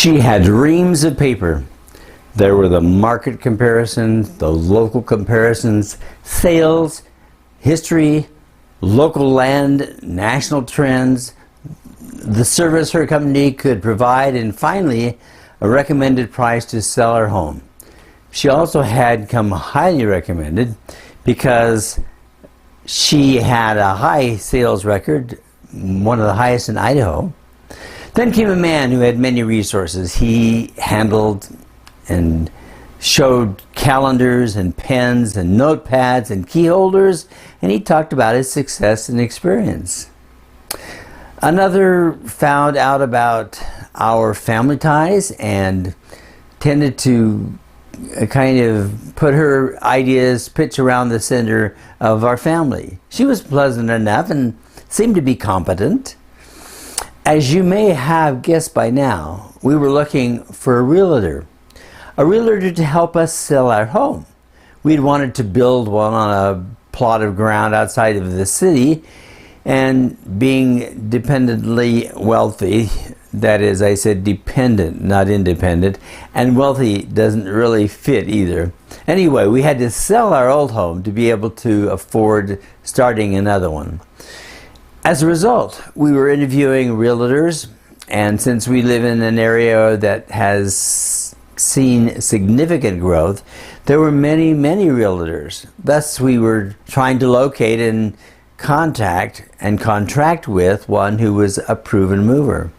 She had reams of paper. There were the market comparisons, the local comparisons, sales, history, local land, national trends, the service her company could provide, and finally, a recommended price to sell her home. She also had come highly recommended because she had a high sales record, one of the highest in Idaho. Then came a man who had many resources. He handled and showed calendars and pens and notepads and key holders, and he talked about his success and experience. Another found out about our family ties and tended to kind of put her ideas, pitch around the center of our family. She was pleasant enough and seemed to be competent. As you may have guessed by now, we were looking for a realtor to help us sell our home. We'd wanted to build one on a plot of ground outside of the city, and being dependently wealthy, that is, I said dependent, not independent, and wealthy doesn't really fit either. Anyway, we had to sell our old home to be able to afford starting another one. As a result, we were interviewing realtors, and since we live in an area that has seen significant growth, there were many realtors. Thus, we were trying to locate and contact and contract with one who was a proven mover.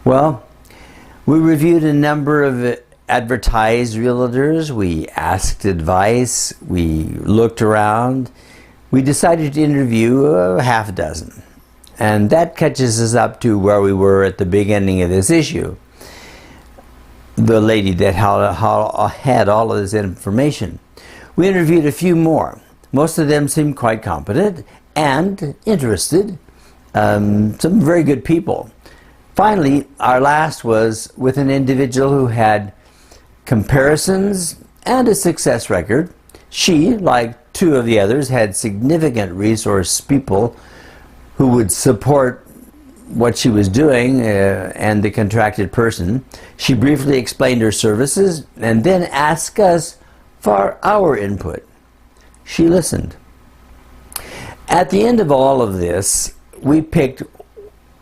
Well, we reviewed a number of advertised realtors, we asked advice, we looked around, we decided to interview a half dozen. And that catches us up to where we were at the beginning of this issue. The lady that had all of this information. We interviewed a few more. Most of them seemed quite competent and interested. Some very good people. Finally, our last was with an individual who had comparisons and a success record. She, like two of the others, had significant resource people who would support what she was doing and the contracted person. She briefly explained her services and then asked us for our input. She listened. At the end of all of this, we picked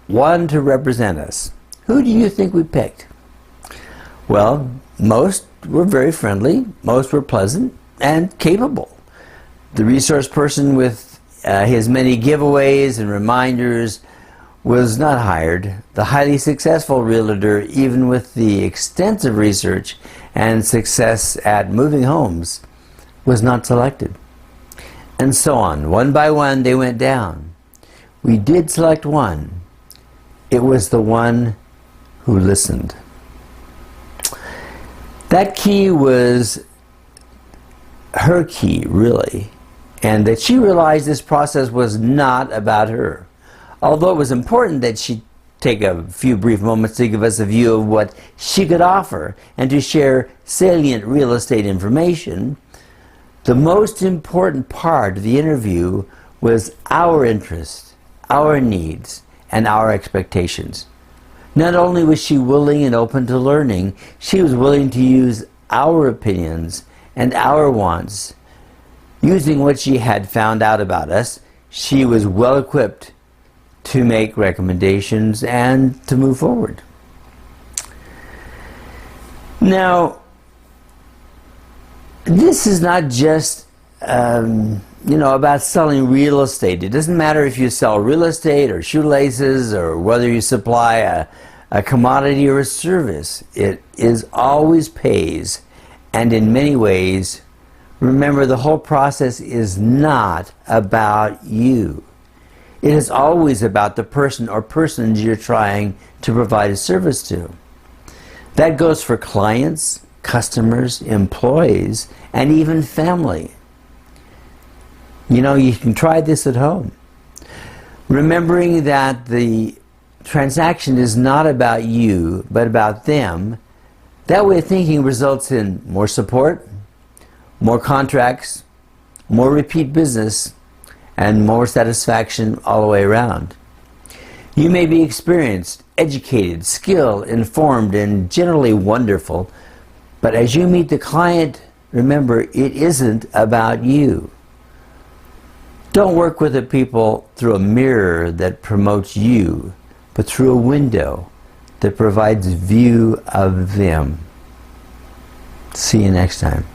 one to represent us. Who do you think we picked? Well, most were very friendly, most were pleasant and capable. The resource person with his many giveaways and reminders was not hired. The highly successful realtor, even with the extensive research and success at moving homes, was not selected. And so on. One by one they went down. We did select one. It was the one who listened. That key was her key, really, and that she realized this process was not about her. Although it was important that she take a few brief moments to give us a view of what she could offer and to share salient real estate information, the most important part of the interview was our interest, our needs, and our expectations. Not only was she willing and open to learning, she was willing to use our opinions and our wants. Using what she had found out about us, she was well equipped to make recommendations and to move forward. Now, this is not just about selling real estate. It doesn't matter if you sell real estate or shoelaces or whether you supply a commodity or a service. It is always pays, and in many ways, remember, the whole process is not about you. It is always about the person or persons you're trying to provide a service to. That goes for clients, customers, employees, and even family. You can try this at home. Remembering that the transaction is not about you, but about them, that way of thinking results in more support, more contracts, more repeat business, and more satisfaction all the way around. You may be experienced educated, skilled, informed, and generally wonderful. But as you meet the client, remember, it isn't about you. Don't work with the people through a mirror that promotes you, but through a window that provides view of them. See you next time.